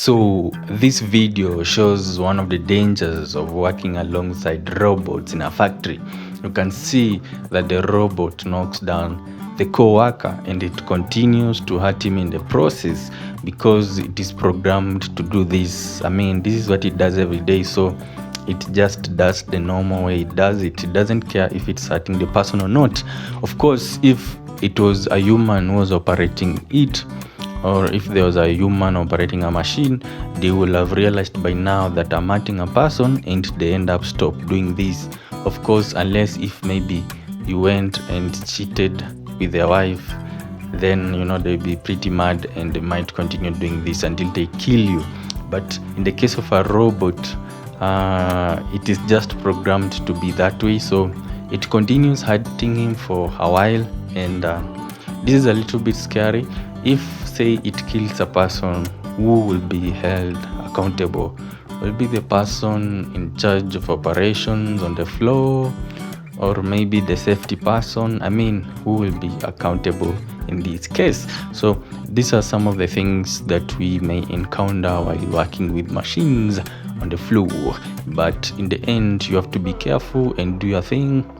So this video shows one of the dangers of working alongside robots in a factory. You can see that the robot knocks down the co-worker and it continues to hurt him in the process because it is programmed to do this. This is what it does every day, so it just does the normal way it does it. It doesn't care if it's hurting the person or not. Of course, if it was a human who was operating it, or if there was a human operating a machine, they will have realized by now that I'm hurting a person and they end up stop doing this. Of course, unless if maybe you went and cheated with their wife, then they'll be pretty mad and they might continue doing this until they kill you. But in the case of a robot, it is just programmed to be that way, so it continues hurting him for a while. And this is a little bit scary. If say it kills a person, who will be held accountable? Will be the person in charge of operations on the floor, or maybe the safety person? Who will be accountable in this case? So these are some of the things that we may encounter while working with machines on the floor. But in the end, you have to be careful and do your thing